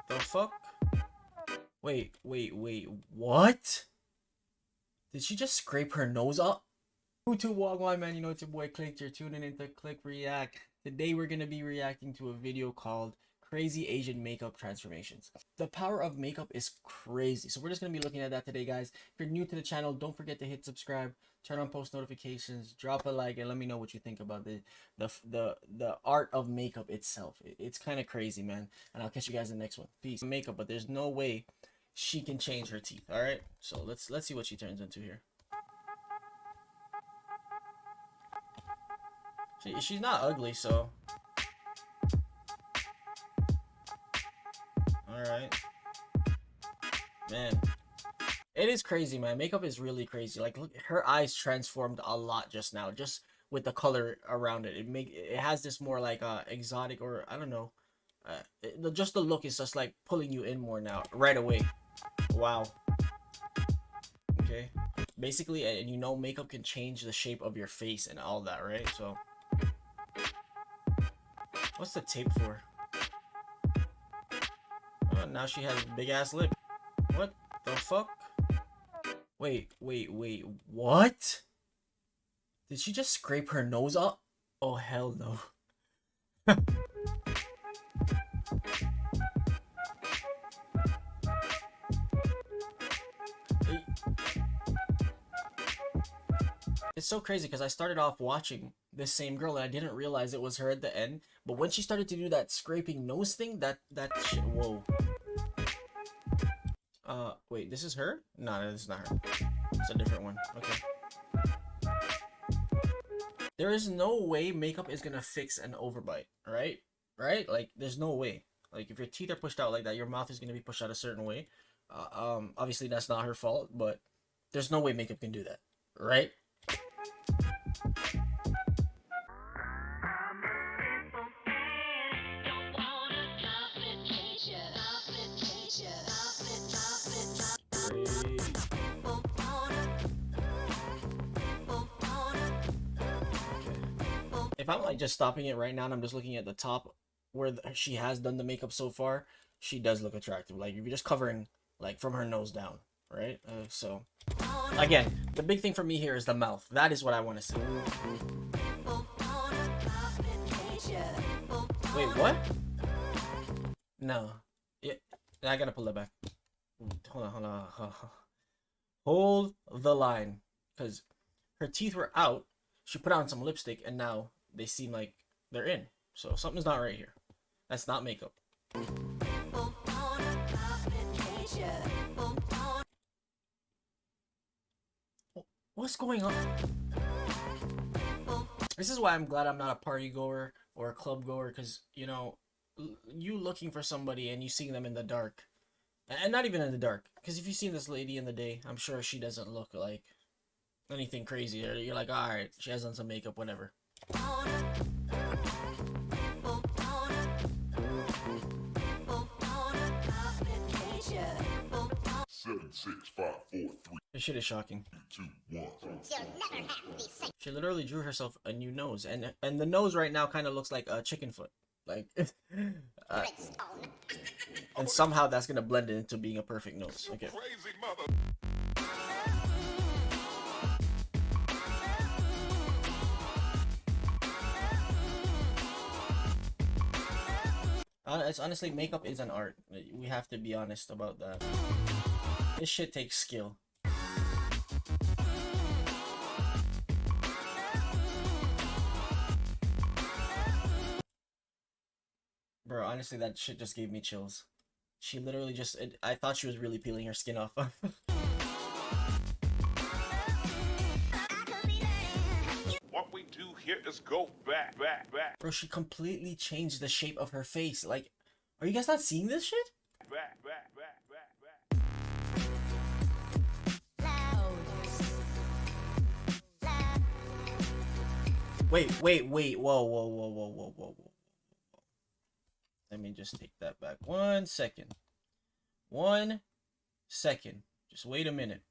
the fuck? Wait, what? Did she just scrape her nose up? YouTube Wagwan, man, you know it's your boy Click. You're tuning into Click React. Today we're gonna be reacting to a video called Crazy Asian Makeup Transformations. The power of makeup is crazy. So we're just gonna be looking at that today, guys. If you're new to the channel, don't forget to hit subscribe, turn on post notifications, drop a like, and let me know what you think about the art of makeup itself. It's kind of crazy, man. And I'll catch you guys in the next one. Peace. Makeup, but there's no way she can change her teeth. All right. So let's see what she turns into here. She's not ugly, so all right, man. It is crazy, man. Makeup is really crazy. Like, look, her eyes transformed a lot just now, just with the color around it. It has this more like exotic, or I don't know. Just the look is just like pulling you in more now, right away. Wow. Okay. Basically, and you know, makeup can change the shape of your face and all that, right? So, what's the tape for? Oh, now she has a big ass lip. What the fuck? Wait, what? Did she just scrape her nose up? Oh, hell no. It's so crazy because I started off watching this same girl and I didn't realize it was her at the end. But when she started to do that scraping nose thing, that shit, whoa. Wait, this is her? No, this is not her. It's a different one. Okay. There is no way makeup is gonna fix an overbite, right? Right? Like, there's no way. Like, if your teeth are pushed out like that, your mouth is gonna be pushed out a certain way. Obviously that's not her fault, but there's no way makeup can do that, right? If I'm like just stopping it right now and I'm just looking at the top where she has done the makeup so far, she does look attractive. Like, if you're just covering like from her nose down, right? So again, the big thing for me here is the mouth. That is what I want to see. Wait, what? No. Yeah, I gotta pull that back. Hold on. Hold the line, because her teeth were out. She put on some lipstick, and now they seem like they're in. So something's not right here. That's not makeup. What's going on? This is why I'm glad I'm not a party goer or a club goer, because, you know, you looking for somebody and you seeing them in the dark, and not even in the dark, because if you see this lady in the day, I'm sure she doesn't look like anything crazy. You're like, all right, she has on some makeup, whatever. 7, 6, 5, 4, 3. This shit is shocking. 2, 1. She literally drew herself a new nose, and the nose right now kind of looks like a chicken foot, like, and somehow that's gonna blend it into being a perfect nose. Okay. It's honestly, makeup is an art. We have to be honest about that. This shit takes skill. Bro, honestly, that shit just gave me chills. She literally just, I thought she was really peeling her skin off. What we do here is go back. Bro, she completely changed the shape of her face. Like, are you guys not seeing this shit? Back. Wait. Whoa. Let me just take that back. 1 second. 1 second. Just wait a minute.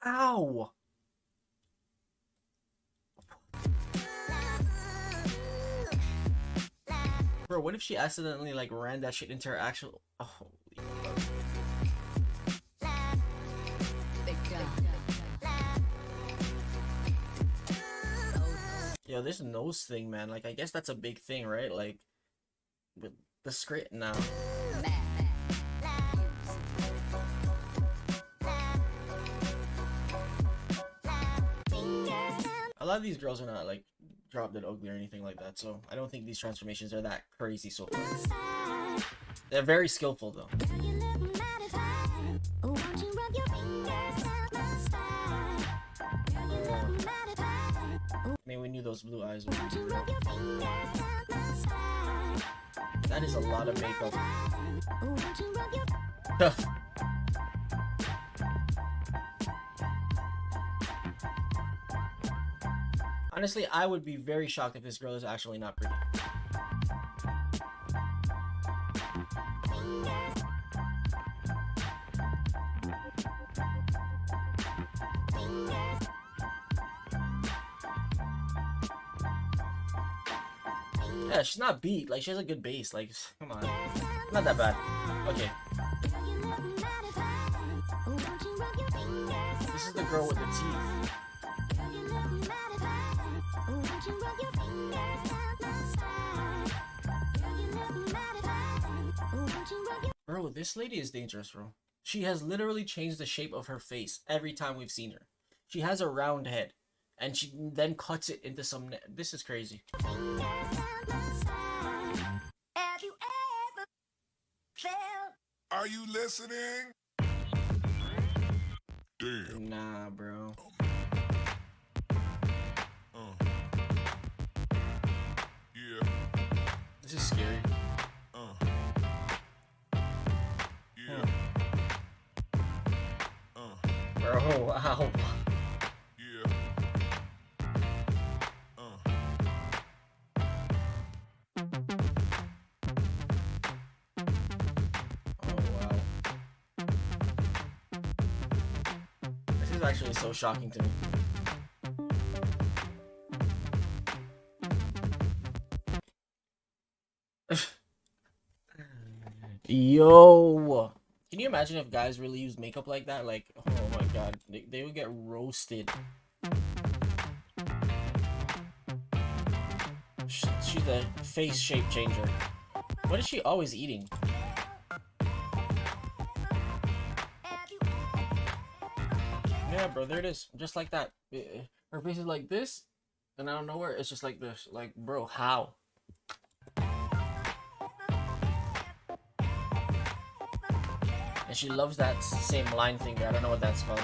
Ow! Bro, what if she accidentally like ran that shit into her actual? Oh, holy fuck. Yo, this nose thing, man. Like, I guess that's a big thing, right? Like, with the script now. A lot of these girls are not like drop dead ugly or anything like that, so I don't think these transformations are that crazy so far. They're very skillful though. I mean, we knew those blue eyes would be real. That is a lot of makeup. Honestly, I would be very shocked if this girl is actually not pretty. Yeah, she's not beat. Like, she has a good base. Like, come on. Not that bad. Okay. This is the girl with the teeth. Bro, this lady is dangerous, bro. She has literally changed the shape of her face every time we've seen her. She has a round head, and she then cuts it into some... This is crazy. Are you listening? Damn. Nah, bro. Yeah. This is scary. Yeah. Bro, wow. Yeah. Oh, wow. This is actually so shocking to me. Yo, can you imagine if guys really use makeup like that? Like, oh my god, they would get roasted. She's a face shape changer. What is she always eating? Yeah, bro, there it is. Just like that. Her face is like this, and out of nowhere, it's just like this. Like, bro, how? And she loves that same line thing there. I don't know what that's called.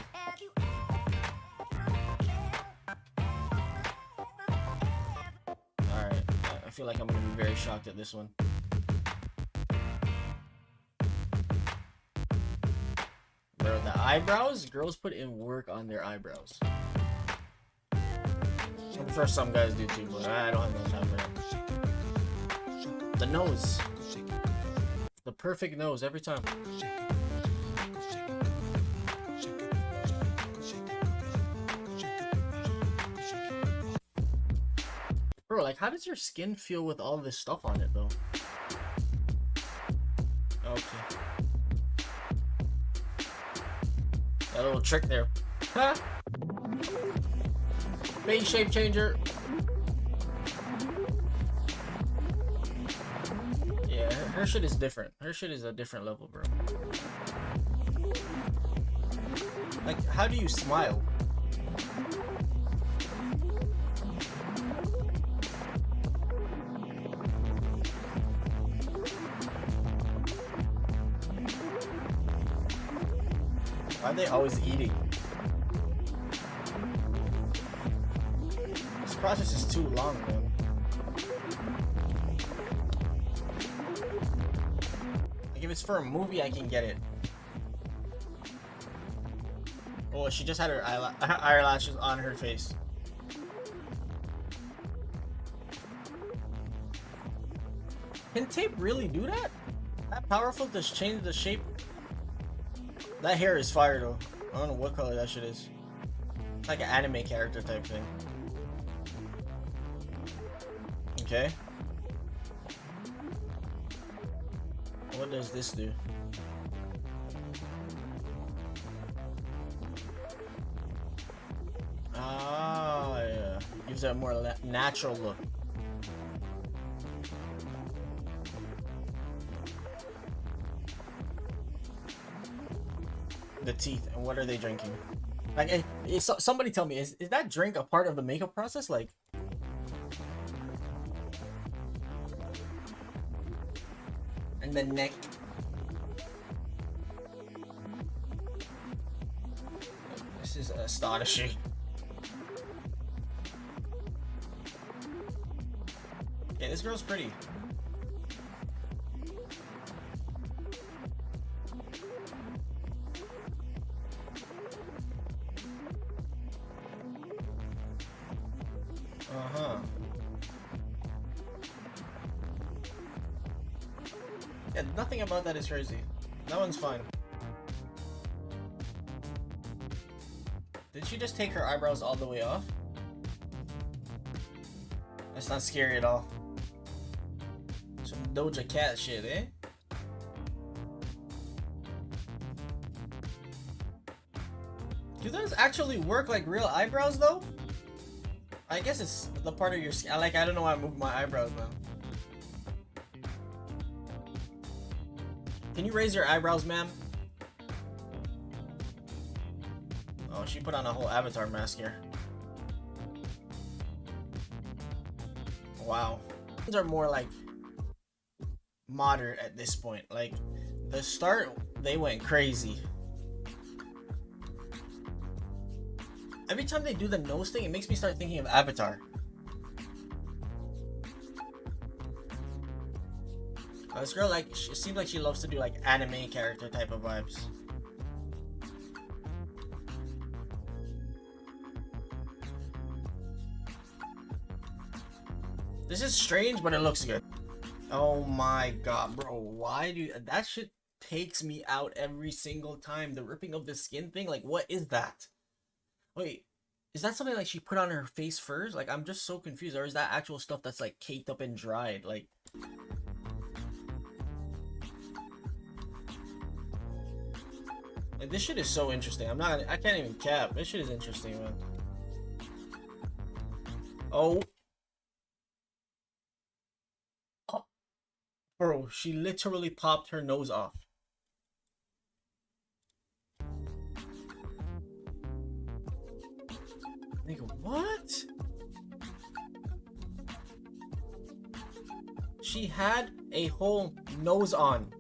Alright, I feel like I'm gonna be very shocked at this one. Bro, the eyebrows? Girls put in work on their eyebrows. I'm sure some guys do too, but I don't have no time for that. The nose. The perfect nose every time. Bro, like, how does your skin feel with all this stuff on it, though? Okay. That little trick there. Ha! Face shape changer. Yeah, her shit is different. Her shit is a different level, bro. Like, how do you smile? Why are they always eating? This process is too long, man. Like, if it's for a movie, I can get it. Oh, she just had her eyelashes on her face. Can tape really do that? That powerful to change the shape? That hair is fire though. I don't know what color that shit is. It's like an anime character type thing. Okay. What does this do? Ah, yeah. Gives it a more natural look. The teeth, and what are they drinking? Like, somebody tell me, is that drink a part of the makeup process? Like, and the neck. This is astonishing. Yeah, this girl's pretty. Uh-huh. Yeah, nothing about that is crazy. That one's fine. Did she just take her eyebrows all the way off? That's not scary at all. Some Doja Cat shit, eh? Do those actually work like real eyebrows though? I guess it's the part of your skin. Like, I don't know why I moved my eyebrows now. Can you raise your eyebrows, ma'am? Oh, she put on a whole avatar mask here. Wow. These are more like moderate at this point. Like, the start, they went crazy. Every time they do the nose thing, it makes me start thinking of Avatar. This girl, like, it seems like she loves to do like anime character type of vibes. This is strange, but it looks good. Oh my god, bro. Why do that shit takes me out every single time? The ripping of the skin thing, like, what is that? Wait, is that something like she put on her face first? Like, I'm just so confused. Or is that actual stuff that's like caked up and dried? Like, this shit is so interesting. I can't even cap. This shit is interesting, man. Oh. Oh. Bro, she literally popped her nose off. Nigga, what? She had a whole nose on.